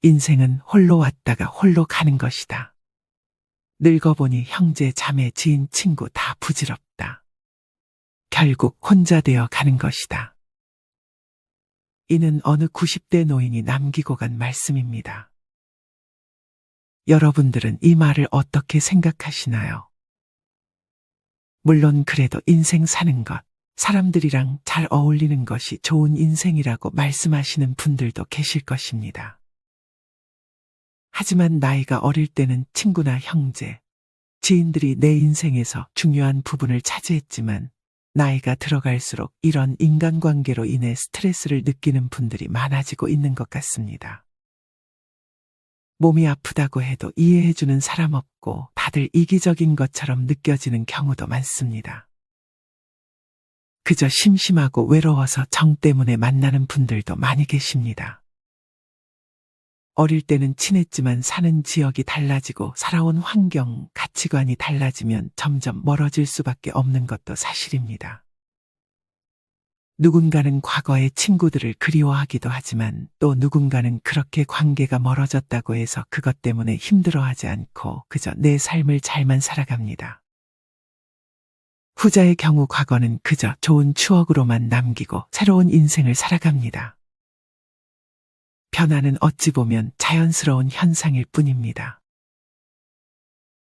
인생은 홀로 왔다가 홀로 가는 것이다. 늙어보니 형제, 자매, 지인, 친구 다 부질없다. 결국 혼자 되어 가는 것이다. 이는 어느 90대 노인이 남기고 간 말씀입니다. 여러분들은 이 말을 어떻게 생각하시나요? 물론 그래도 인생 사는 것, 사람들이랑 잘 어울리는 것이 좋은 인생이라고 말씀하시는 분들도 계실 것입니다. 하지만 나이가 어릴 때는 친구나 형제, 지인들이 내 인생에서 중요한 부분을 차지했지만 나이가 들어갈수록 이런 인간관계로 인해 스트레스를 느끼는 분들이 많아지고 있는 것 같습니다. 몸이 아프다고 해도 이해해주는 사람 없고 다들 이기적인 것처럼 느껴지는 경우도 많습니다. 그저 심심하고 외로워서 정 때문에 만나는 분들도 많이 계십니다. 어릴 때는 친했지만 사는 지역이 달라지고 살아온 환경, 가치관이 달라지면 점점 멀어질 수밖에 없는 것도 사실입니다. 누군가는 과거의 친구들을 그리워하기도 하지만 또 누군가는 그렇게 관계가 멀어졌다고 해서 그것 때문에 힘들어하지 않고 그저 내 삶을 잘만 살아갑니다. 후자의 경우 과거는 그저 좋은 추억으로만 남기고 새로운 인생을 살아갑니다. 변화는 어찌 보면 자연스러운 현상일 뿐입니다.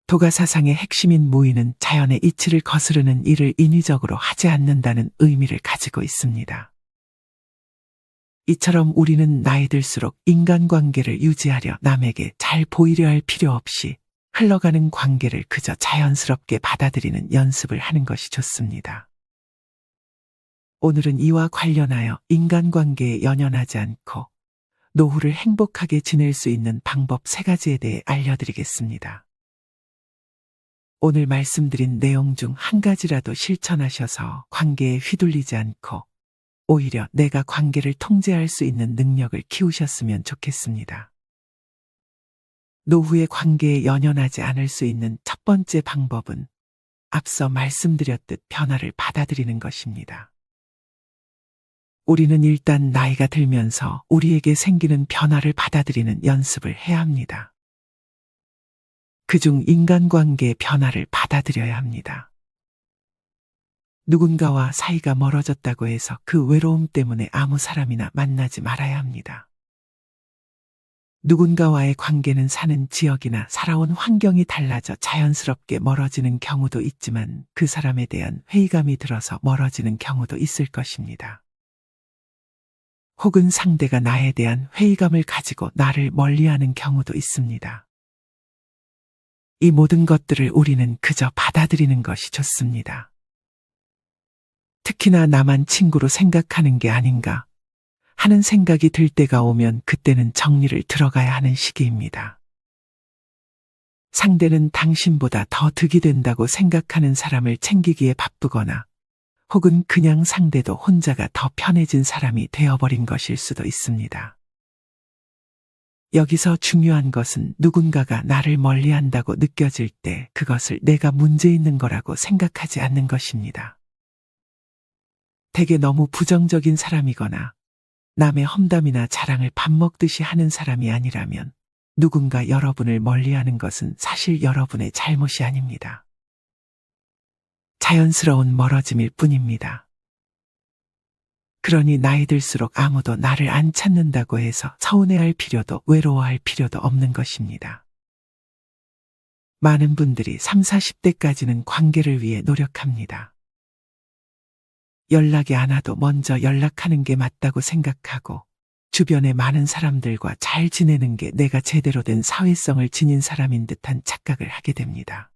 도가사상의 핵심인 무의는 자연의 이치를 거스르는 일을 인위적으로 하지 않는다는 의미를 가지고 있습니다. 이처럼 우리는 나이 들수록 인간관계를 유지하려 남에게 잘 보이려 할 필요 없이 흘러가는 관계를 그저 자연스럽게 받아들이는 연습을 하는 것이 좋습니다. 오늘은 이와 관련하여 인간관계에 연연하지 않고 노후를 행복하게 지낼 수 있는 방법 3가지에 대해 알려드리겠습니다. 오늘 말씀드린 내용 중 한 가지라도 실천하셔서 관계에 휘둘리지 않고 오히려 내가 관계를 통제할 수 있는 능력을 키우셨으면 좋겠습니다. 노후의 관계에 연연하지 않을 수 있는 첫 번째 방법은 앞서 말씀드렸듯 변화를 받아들이는 것입니다. 우리는 일단 나이가 들면서 우리에게 생기는 변화를 받아들이는 연습을 해야 합니다. 그중 인간관계의 변화를 받아들여야 합니다. 누군가와 사이가 멀어졌다고 해서 그 외로움 때문에 아무 사람이나 만나지 말아야 합니다. 누군가와의 관계는 사는 지역이나 살아온 환경이 달라져 자연스럽게 멀어지는 경우도 있지만 그 사람에 대한 회의감이 들어서 멀어지는 경우도 있을 것입니다. 혹은 상대가 나에 대한 회의감을 가지고 나를 멀리하는 경우도 있습니다. 이 모든 것들을 우리는 그저 받아들이는 것이 좋습니다. 특히나 나만 친구로 생각하는 게 아닌가 하는 생각이 들 때가 오면 그때는 정리를 들어가야 하는 시기입니다. 상대는 당신보다 더 득이 된다고 생각하는 사람을 챙기기에 바쁘거나 혹은 그냥 상대도 혼자가 더 편해진 사람이 되어버린 것일 수도 있습니다. 여기서 중요한 것은 누군가가 나를 멀리한다고 느껴질 때 그것을 내가 문제 있는 거라고 생각하지 않는 것입니다. 대개 너무 부정적인 사람이거나 남의 험담이나 자랑을 밥 먹듯이 하는 사람이 아니라면 누군가 여러분을 멀리하는 것은 사실 여러분의 잘못이 아닙니다. 자연스러운 멀어짐일 뿐입니다. 그러니 나이 들수록 아무도 나를 안 찾는다고 해서 서운해할 필요도 외로워할 필요도 없는 것입니다. 많은 분들이 30, 40대까지는 관계를 위해 노력합니다. 연락이 안 와도 먼저 연락하는 게 맞다고 생각하고 주변의 많은 사람들과 잘 지내는 게 내가 제대로 된 사회성을 지닌 사람인 듯한 착각을 하게 됩니다.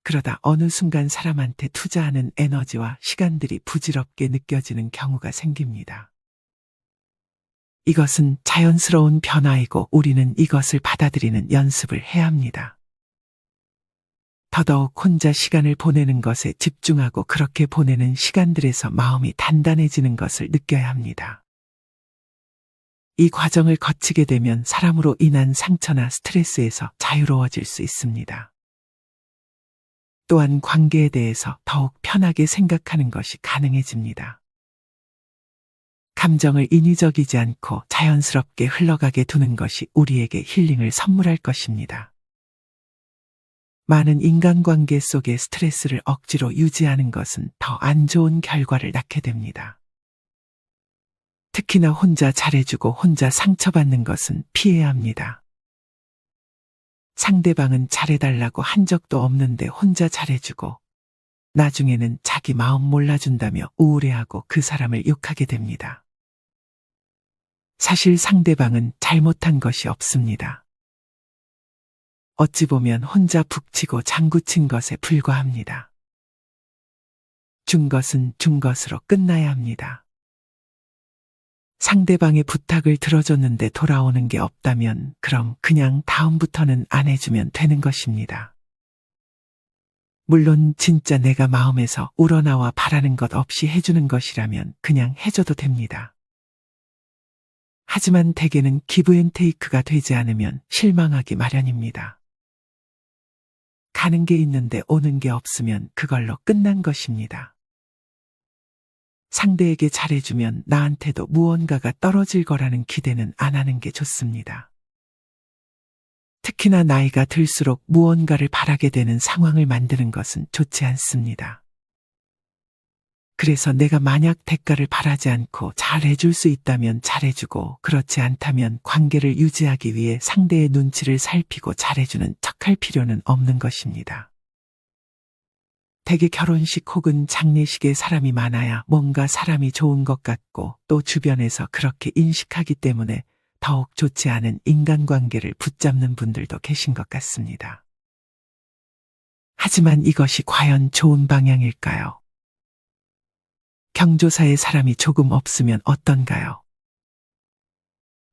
그러다 어느 순간 사람한테 투자하는 에너지와 시간들이 부질없게 느껴지는 경우가 생깁니다. 이것은 자연스러운 변화이고 우리는 이것을 받아들이는 연습을 해야 합니다. 더더욱 혼자 시간을 보내는 것에 집중하고 그렇게 보내는 시간들에서 마음이 단단해지는 것을 느껴야 합니다. 이 과정을 거치게 되면 사람으로 인한 상처나 스트레스에서 자유로워질 수 있습니다. 또한 관계에 대해서 더욱 편하게 생각하는 것이 가능해집니다. 감정을 인위적이지 않고 자연스럽게 흘러가게 두는 것이 우리에게 힐링을 선물할 것입니다. 많은 인간관계 속의 스트레스를 억지로 유지하는 것은 더 안 좋은 결과를 낳게 됩니다. 특히나 혼자 잘해주고 혼자 상처받는 것은 피해야 합니다. 상대방은 잘해달라고 한 적도 없는데 혼자 잘해주고 나중에는 자기 마음 몰라준다며 우울해하고 그 사람을 욕하게 됩니다. 사실 상대방은 잘못한 것이 없습니다. 어찌 보면 혼자 북치고 장구친 것에 불과합니다. 준 것은 준 것으로 끝나야 합니다. 상대방의 부탁을 들어줬는데 돌아오는 게 없다면 그럼 그냥 다음부터는 안 해주면 되는 것입니다. 물론 진짜 내가 마음에서 우러나와 바라는 것 없이 해주는 것이라면 그냥 해줘도 됩니다. 하지만 대개는 기브앤테이크가 되지 않으면 실망하기 마련입니다. 가는 게 있는데 오는 게 없으면 그걸로 끝난 것입니다. 상대에게 잘해주면 나한테도 무언가가 떨어질 거라는 기대는 안 하는 게 좋습니다. 특히나 나이가 들수록 무언가를 바라게 되는 상황을 만드는 것은 좋지 않습니다. 그래서 내가 만약 대가를 바라지 않고 잘해줄 수 있다면 잘해주고 그렇지 않다면 관계를 유지하기 위해 상대의 눈치를 살피고 잘해주는 척할 필요는 없는 것입니다. 대개 결혼식 혹은 장례식에 사람이 많아야 뭔가 사람이 좋은 것 같고 또 주변에서 그렇게 인식하기 때문에 더욱 좋지 않은 인간관계를 붙잡는 분들도 계신 것 같습니다. 하지만 이것이 과연 좋은 방향일까요? 경조사에 사람이 조금 없으면 어떤가요?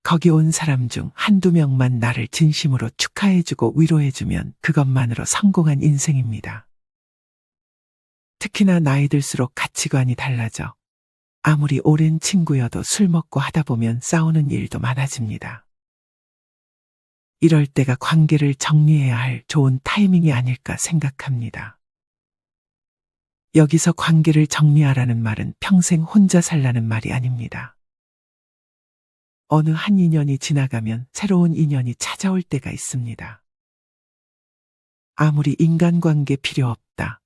거기 온 사람 중 한두 명만 나를 진심으로 축하해주고 위로해주면 그것만으로 성공한 인생입니다. 특히나 나이 들수록 가치관이 달라져 아무리 오랜 친구여도 술 먹고 하다 보면 싸우는 일도 많아집니다. 이럴 때가 관계를 정리해야 할 좋은 타이밍이 아닐까 생각합니다. 여기서 관계를 정리하라는 말은 평생 혼자 살라는 말이 아닙니다. 어느 한 인연이 지나가면 새로운 인연이 찾아올 때가 있습니다. 아무리 인간관계 필요 없다,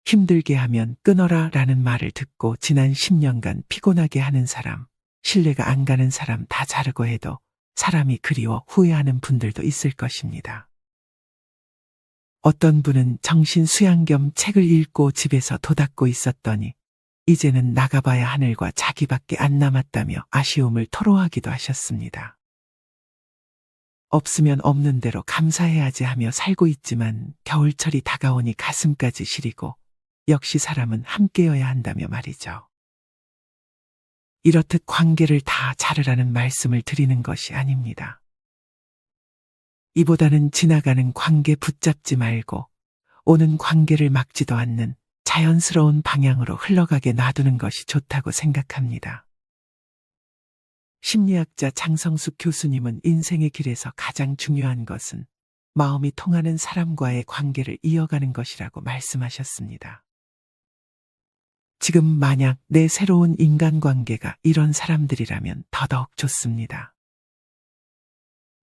힘들게 하면 끊어라 라는 말을 듣고 지난 10년간 피곤하게 하는 사람, 신뢰가 안 가는 사람 다 자르고 해도 사람이 그리워 후회하는 분들도 있을 것입니다. 어떤 분은 정신 수양 겸 책을 읽고 집에서 도닦고 있었더니 이제는 나가봐야 하늘과 자기밖에 안 남았다며 아쉬움을 토로하기도 하셨습니다. 없으면 없는 대로 감사해야지 하며 살고 있지만 겨울철이 다가오니 가슴까지 시리고 역시 사람은 함께여야 한다며 말이죠. 이렇듯 관계를 다 자르라는 말씀을 드리는 것이 아닙니다. 이보다는 지나가는 관계 붙잡지 말고 오는 관계를 막지도 않는 자연스러운 방향으로 흘러가게 놔두는 것이 좋다고 생각합니다. 심리학자 장성숙 교수님은 인생의 길에서 가장 중요한 것은 마음이 통하는 사람과의 관계를 이어가는 것이라고 말씀하셨습니다. 지금 만약 내 새로운 인간관계가 이런 사람들이라면 더더욱 좋습니다.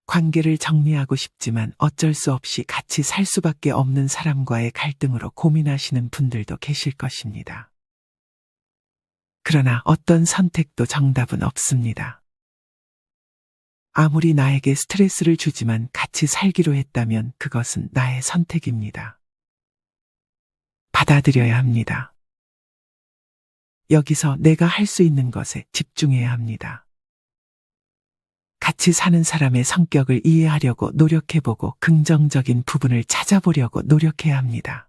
관계를 정리하고 싶지만 어쩔 수 없이 같이 살 수밖에 없는 사람과의 갈등으로 고민하시는 분들도 계실 것입니다. 그러나 어떤 선택도 정답은 없습니다. 아무리 나에게 스트레스를 주지만 같이 살기로 했다면 그것은 나의 선택입니다. 받아들여야 합니다. 여기서 내가 할 수 있는 것에 집중해야 합니다. 같이 사는 사람의 성격을 이해하려고 노력해보고 긍정적인 부분을 찾아보려고 노력해야 합니다.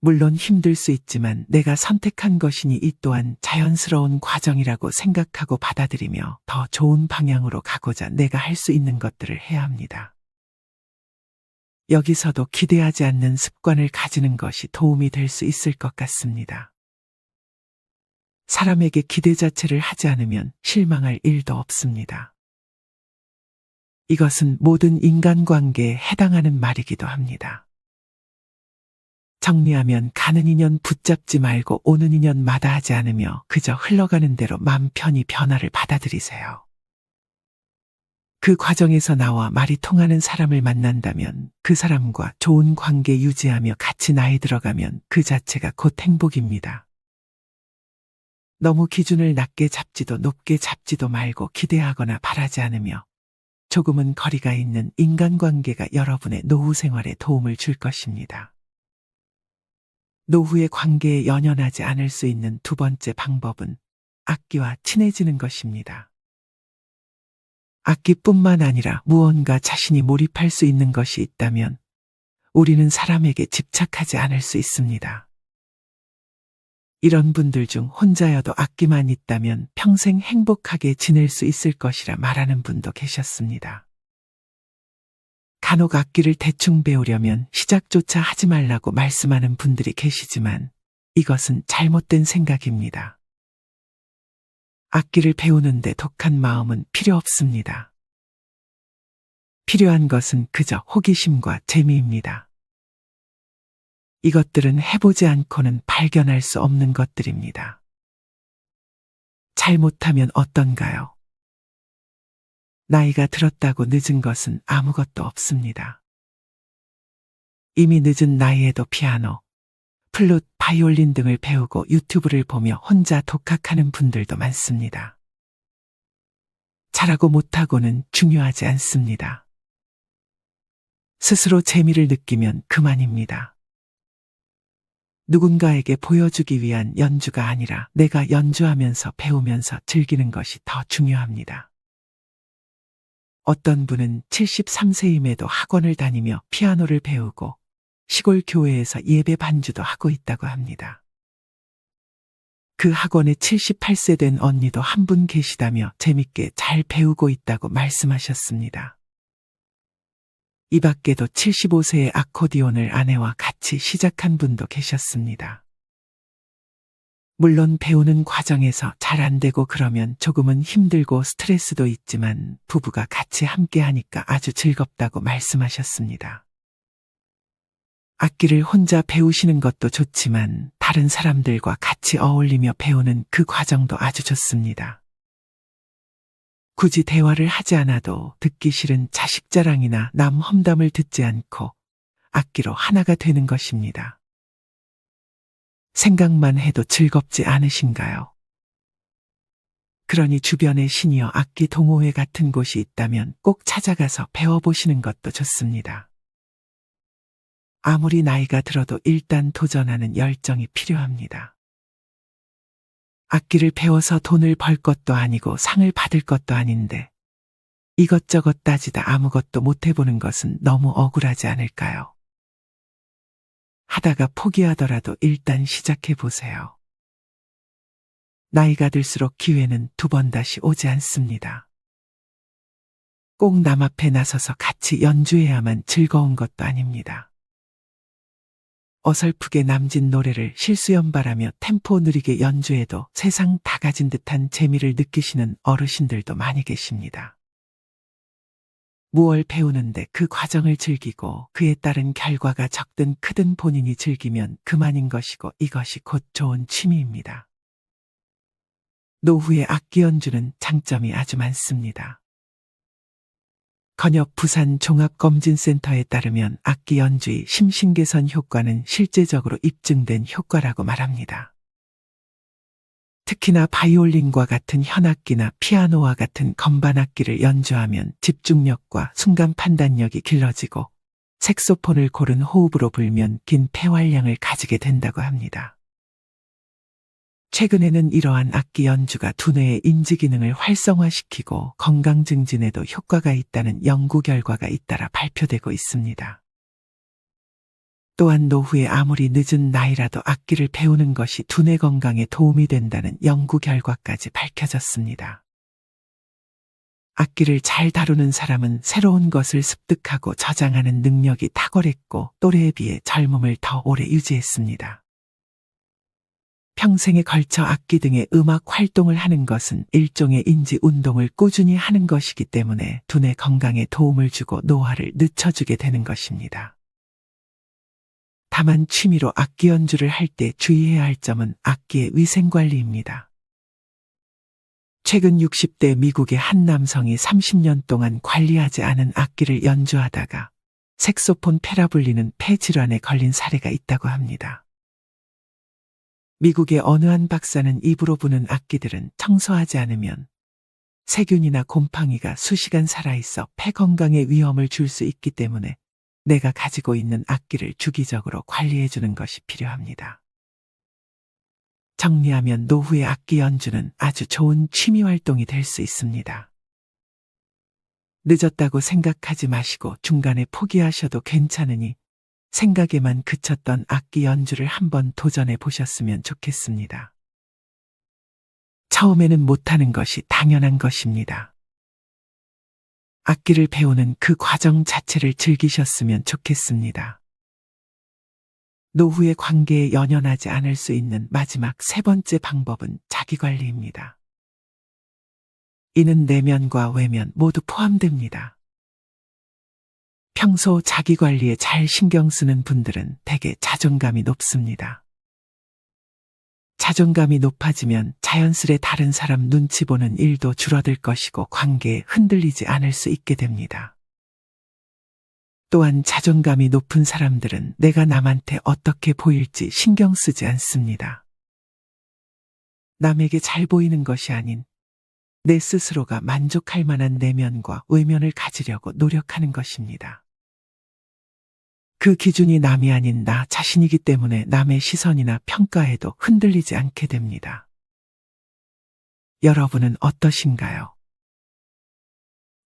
물론 힘들 수 있지만 내가 선택한 것이니 이 또한 자연스러운 과정이라고 생각하고 받아들이며 더 좋은 방향으로 가고자 내가 할 수 있는 것들을 해야 합니다. 여기서도 기대하지 않는 습관을 가지는 것이 도움이 될 수 있을 것 같습니다. 사람에게 기대 자체를 하지 않으면 실망할 일도 없습니다. 이것은 모든 인간관계에 해당하는 말이기도 합니다. 정리하면 가는 인연 붙잡지 말고 오는 인연 마다하지 않으며 그저 흘러가는 대로 맘 편히 변화를 받아들이세요. 그 과정에서 나와 말이 통하는 사람을 만난다면 그 사람과 좋은 관계 유지하며 같이 나이 들어가면 그 자체가 곧 행복입니다. 너무 기준을 낮게 잡지도 높게 잡지도 말고 기대하거나 바라지 않으며 조금은 거리가 있는 인간관계가 여러분의 노후 생활에 도움을 줄 것입니다. 노후의 관계에 연연하지 않을 수 있는 두 번째 방법은 악기와 친해지는 것입니다. 악기뿐만 아니라 무언가 자신이 몰입할 수 있는 것이 있다면 우리는 사람에게 집착하지 않을 수 있습니다. 이런 분들 중 혼자여도 악기만 있다면 평생 행복하게 지낼 수 있을 것이라 말하는 분도 계셨습니다. 간혹 악기를 대충 배우려면 시작조차 하지 말라고 말씀하는 분들이 계시지만 이것은 잘못된 생각입니다. 악기를 배우는데 독한 마음은 필요 없습니다. 필요한 것은 그저 호기심과 재미입니다. 이것들은 해보지 않고는 발견할 수 없는 것들입니다. 잘못하면 어떤가요? 나이가 들었다고 늦은 것은 아무것도 없습니다. 이미 늦은 나이에도 피아노, 플룻, 바이올린 등을 배우고 유튜브를 보며 혼자 독학하는 분들도 많습니다. 잘하고 못하고는 중요하지 않습니다. 스스로 재미를 느끼면 그만입니다. 누군가에게 보여주기 위한 연주가 아니라 내가 연주하면서 배우면서 즐기는 것이 더 중요합니다. 어떤 분은 73세임에도 학원을 다니며 피아노를 배우고 시골 교회에서 예배 반주도 하고 있다고 합니다. 그 학원에 78세 된 언니도 한 분 계시다며 재밌게 잘 배우고 있다고 말씀하셨습니다. 이 밖에도 75세의 아코디온을 아내와 같이 시작한 분도 계셨습니다. 물론 배우는 과정에서 잘 안 되고 그러면 조금은 힘들고 스트레스도 있지만 부부가 같이 함께 하니까 아주 즐겁다고 말씀하셨습니다. 악기를 혼자 배우시는 것도 좋지만 다른 사람들과 같이 어울리며 배우는 그 과정도 아주 좋습니다. 굳이 대화를 하지 않아도 듣기 싫은 자식 자랑이나 남 험담을 듣지 않고 악기로 하나가 되는 것입니다. 생각만 해도 즐겁지 않으신가요? 그러니 주변에 시니어 악기 동호회 같은 곳이 있다면 꼭 찾아가서 배워보시는 것도 좋습니다. 아무리 나이가 들어도 일단 도전하는 열정이 필요합니다. 악기를 배워서 돈을 벌 것도 아니고 상을 받을 것도 아닌데 이것저것 따지다 아무것도 못 해보는 것은 너무 억울하지 않을까요? 하다가 포기하더라도 일단 시작해 보세요. 나이가 들수록 기회는 두 번 다시 오지 않습니다. 꼭 남 앞에 나서서 같이 연주해야만 즐거운 것도 아닙니다. 어설프게 남진 노래를 실수연발하며 템포 느리게 연주해도 세상 다 가진 듯한 재미를 느끼시는 어르신들도 많이 계십니다. 무얼 배우는데 그 과정을 즐기고 그에 따른 결과가 적든 크든 본인이 즐기면 그만인 것이고 이것이 곧 좋은 취미입니다. 노후의 악기 연주는 장점이 아주 많습니다. 건엽 부산 종합검진센터에 따르면 악기 연주의 심신 개선 효과는 실제적으로 입증된 효과라고 말합니다. 특히나 바이올린과 같은 현악기나 피아노와 같은 건반악기를 연주하면 집중력과 순간 판단력이 길러지고 색소폰을 고른 호흡으로 불면 긴 폐활량을 가지게 된다고 합니다. 최근에는 이러한 악기 연주가 두뇌의 인지 기능을 활성화시키고 건강 증진에도 효과가 있다는 연구 결과가 잇따라 발표되고 있습니다. 또한 노후에 아무리 늦은 나이라도 악기를 배우는 것이 두뇌 건강에 도움이 된다는 연구 결과까지 밝혀졌습니다. 악기를 잘 다루는 사람은 새로운 것을 습득하고 저장하는 능력이 탁월했고 또래에 비해 젊음을 더 오래 유지했습니다. 평생에 걸쳐 악기 등의 음악 활동을 하는 것은 일종의 인지 운동을 꾸준히 하는 것이기 때문에 두뇌 건강에 도움을 주고 노화를 늦춰주게 되는 것입니다. 다만 취미로 악기 연주를 할 때 주의해야 할 점은 악기의 위생관리입니다. 최근 60대 미국의 한 남성이 30년 동안 관리하지 않은 악기를 연주하다가 색소폰 폐라 불리는 폐질환에 걸린 사례가 있다고 합니다. 미국의 어느 한 박사는 입으로 부는 악기들은 청소하지 않으면 세균이나 곰팡이가 수시간 살아있어 폐 건강에 위험을 줄 수 있기 때문에 내가 가지고 있는 악기를 주기적으로 관리해주는 것이 필요합니다. 정리하면 노후의 악기 연주는 아주 좋은 취미 활동이 될 수 있습니다. 늦었다고 생각하지 마시고 중간에 포기하셔도 괜찮으니 생각에만 그쳤던 악기 연주를 한번 도전해 보셨으면 좋겠습니다. 처음에는 못하는 것이 당연한 것입니다. 악기를 배우는 그 과정 자체를 즐기셨으면 좋겠습니다. 노후의 관계에 연연하지 않을 수 있는 마지막 세 번째 방법은 자기관리입니다. 이는 내면과 외면 모두 포함됩니다. 평소 자기관리에 잘 신경 쓰는 분들은 대개 자존감이 높습니다. 자존감이 높아지면 자연스레 다른 사람 눈치 보는 일도 줄어들 것이고 관계에 흔들리지 않을 수 있게 됩니다. 또한 자존감이 높은 사람들은 내가 남한테 어떻게 보일지 신경 쓰지 않습니다. 남에게 잘 보이는 것이 아닌 내 스스로가 만족할 만한 내면과 외면을 가지려고 노력하는 것입니다. 그 기준이 남이 아닌 나 자신이기 때문에 남의 시선이나 평가에도 흔들리지 않게 됩니다. 여러분은 어떠신가요?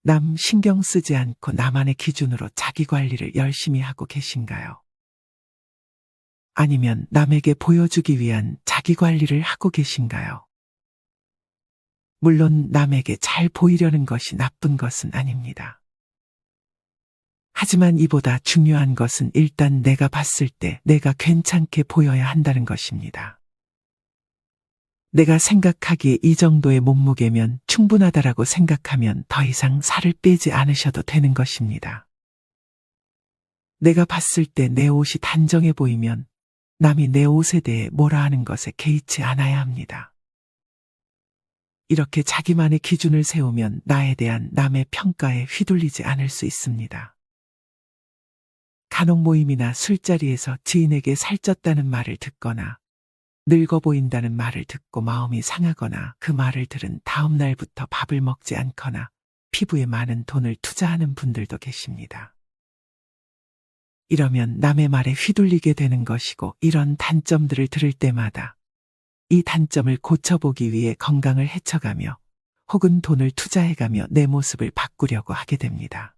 남 신경 쓰지 않고 나만의 기준으로 자기 관리를 열심히 하고 계신가요? 아니면 남에게 보여주기 위한 자기 관리를 하고 계신가요? 물론 남에게 잘 보이려는 것이 나쁜 것은 아닙니다. 하지만 이보다 중요한 것은 일단 내가 봤을 때 내가 괜찮게 보여야 한다는 것입니다. 내가 생각하기에 이 정도의 몸무게면 충분하다라고 생각하면 더 이상 살을 빼지 않으셔도 되는 것입니다. 내가 봤을 때 내 옷이 단정해 보이면 남이 내 옷에 대해 뭐라 하는 것에 개의치 않아야 합니다. 이렇게 자기만의 기준을 세우면 나에 대한 남의 평가에 휘둘리지 않을 수 있습니다. 간혹 모임이나 술자리에서 지인에게 살쪘다는 말을 듣거나 늙어 보인다는 말을 듣고 마음이 상하거나 그 말을 들은 다음 날부터 밥을 먹지 않거나 피부에 많은 돈을 투자하는 분들도 계십니다. 이러면 남의 말에 휘둘리게 되는 것이고 이런 단점들을 들을 때마다 이 단점을 고쳐보기 위해 건강을 해쳐가며 혹은 돈을 투자해가며 내 모습을 바꾸려고 하게 됩니다.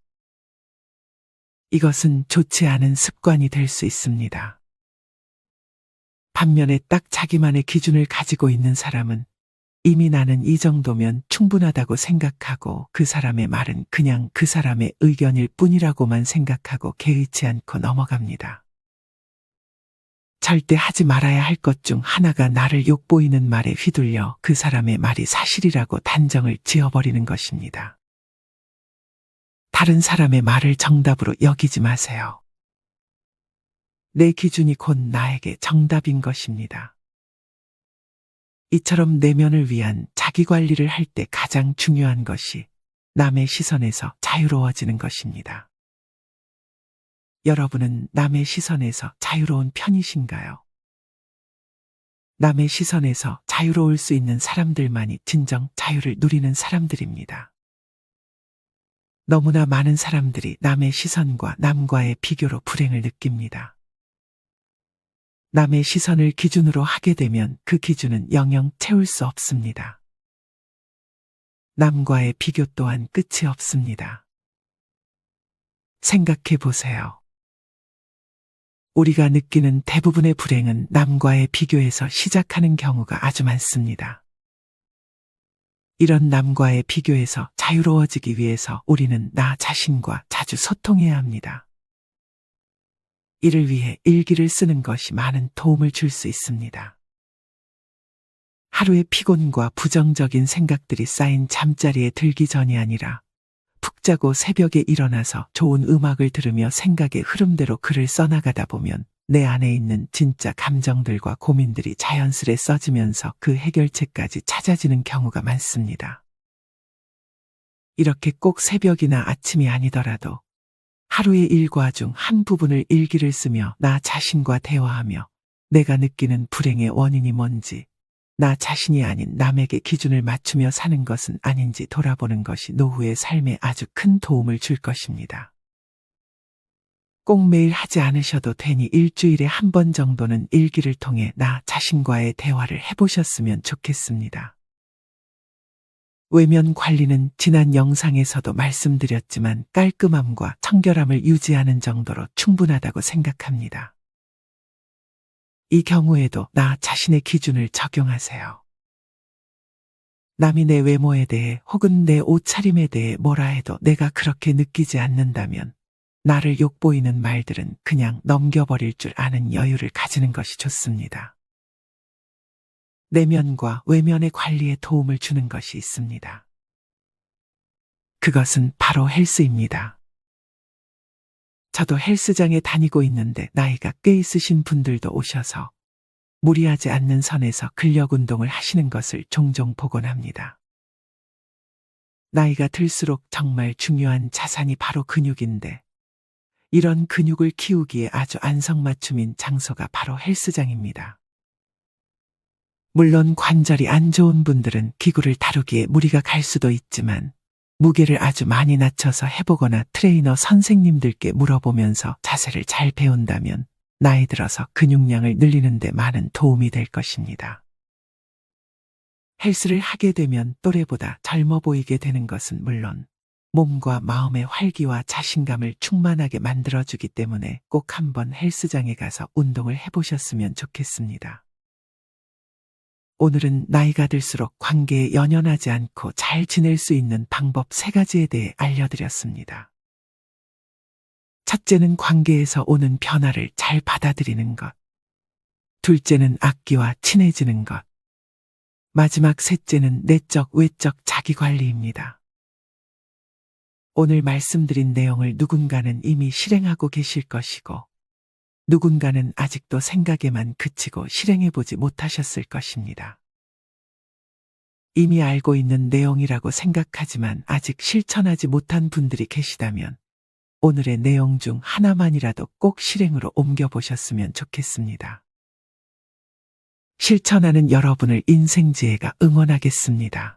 이것은 좋지 않은 습관이 될 수 있습니다. 반면에 딱 자기만의 기준을 가지고 있는 사람은 이미 나는 이 정도면 충분하다고 생각하고 그 사람의 말은 그냥 그 사람의 의견일 뿐이라고만 생각하고 개의치 않고 넘어갑니다. 절대 하지 말아야 할 것 중 하나가 나를 욕보이는 말에 휘둘려 그 사람의 말이 사실이라고 단정을 지어버리는 것입니다. 다른 사람의 말을 정답으로 여기지 마세요. 내 기준이 곧 나에게 정답인 것입니다. 이처럼 내면을 위한 자기 관리를 할 때 가장 중요한 것이 남의 시선에서 자유로워지는 것입니다. 여러분은 남의 시선에서 자유로운 편이신가요? 남의 시선에서 자유로울 수 있는 사람들만이 진정 자유를 누리는 사람들입니다. 너무나 많은 사람들이 남의 시선과 남과의 비교로 불행을 느낍니다. 남의 시선을 기준으로 하게 되면 그 기준은 영영 채울 수 없습니다. 남과의 비교 또한 끝이 없습니다. 생각해 보세요. 우리가 느끼는 대부분의 불행은 남과의 비교에서 시작하는 경우가 아주 많습니다. 이런 남과의 비교에서 자유로워지기 위해서 우리는 나 자신과 자주 소통해야 합니다. 이를 위해 일기를 쓰는 것이 많은 도움을 줄 수 있습니다. 하루의 피곤과 부정적인 생각들이 쌓인 잠자리에 들기 전이 아니라 푹 자고 새벽에 일어나서 좋은 음악을 들으며 생각의 흐름대로 글을 써나가다 보면 내 안에 있는 진짜 감정들과 고민들이 자연스레 써지면서 그 해결책까지 찾아지는 경우가 많습니다. 이렇게 꼭 새벽이나 아침이 아니더라도 하루의 일과 중 한 부분을 일기를 쓰며 나 자신과 대화하며 내가 느끼는 불행의 원인이 뭔지, 나 자신이 아닌 남에게 기준을 맞추며 사는 것은 아닌지 돌아보는 것이 노후의 삶에 아주 큰 도움을 줄 것입니다. 꼭 매일 하지 않으셔도 되니 일주일에 한 번 정도는 일기를 통해 나 자신과의 대화를 해보셨으면 좋겠습니다. 외면 관리는 지난 영상에서도 말씀드렸지만 깔끔함과 청결함을 유지하는 정도로 충분하다고 생각합니다. 이 경우에도 나 자신의 기준을 적용하세요. 남이 내 외모에 대해 혹은 내 옷차림에 대해 뭐라 해도 내가 그렇게 느끼지 않는다면 나를 욕보이는 말들은 그냥 넘겨버릴 줄 아는 여유를 가지는 것이 좋습니다. 내면과 외면의 관리에 도움을 주는 것이 있습니다. 그것은 바로 헬스입니다. 저도 헬스장에 다니고 있는데 나이가 꽤 있으신 분들도 오셔서 무리하지 않는 선에서 근력 운동을 하시는 것을 종종 보곤 합니다. 나이가 들수록 정말 중요한 자산이 바로 근육인데 이런 근육을 키우기에 아주 안성맞춤인 장소가 바로 헬스장입니다. 물론 관절이 안 좋은 분들은 기구를 다루기에 무리가 갈 수도 있지만 무게를 아주 많이 낮춰서 해보거나 트레이너 선생님들께 물어보면서 자세를 잘 배운다면 나이 들어서 근육량을 늘리는 데 많은 도움이 될 것입니다. 헬스를 하게 되면 또래보다 젊어 보이게 되는 것은 물론 몸과 마음의 활기와 자신감을 충만하게 만들어주기 때문에 꼭 한번 헬스장에 가서 운동을 해보셨으면 좋겠습니다. 오늘은 나이가 들수록 관계에 연연하지 않고 잘 지낼 수 있는 방법 3가지에 대해 알려드렸습니다. 첫째는 관계에서 오는 변화를 잘 받아들이는 것. 둘째는 악기와 친해지는 것. 마지막 셋째는 내적, 외적 자기관리입니다. 오늘 말씀드린 내용을 누군가는 이미 실행하고 계실 것이고 누군가는 아직도 생각에만 그치고 실행해보지 못하셨을 것입니다. 이미 알고 있는 내용이라고 생각하지만 아직 실천하지 못한 분들이 계시다면 오늘의 내용 중 하나만이라도 꼭 실행으로 옮겨보셨으면 좋겠습니다. 실천하는 여러분을 인생지혜가 응원하겠습니다.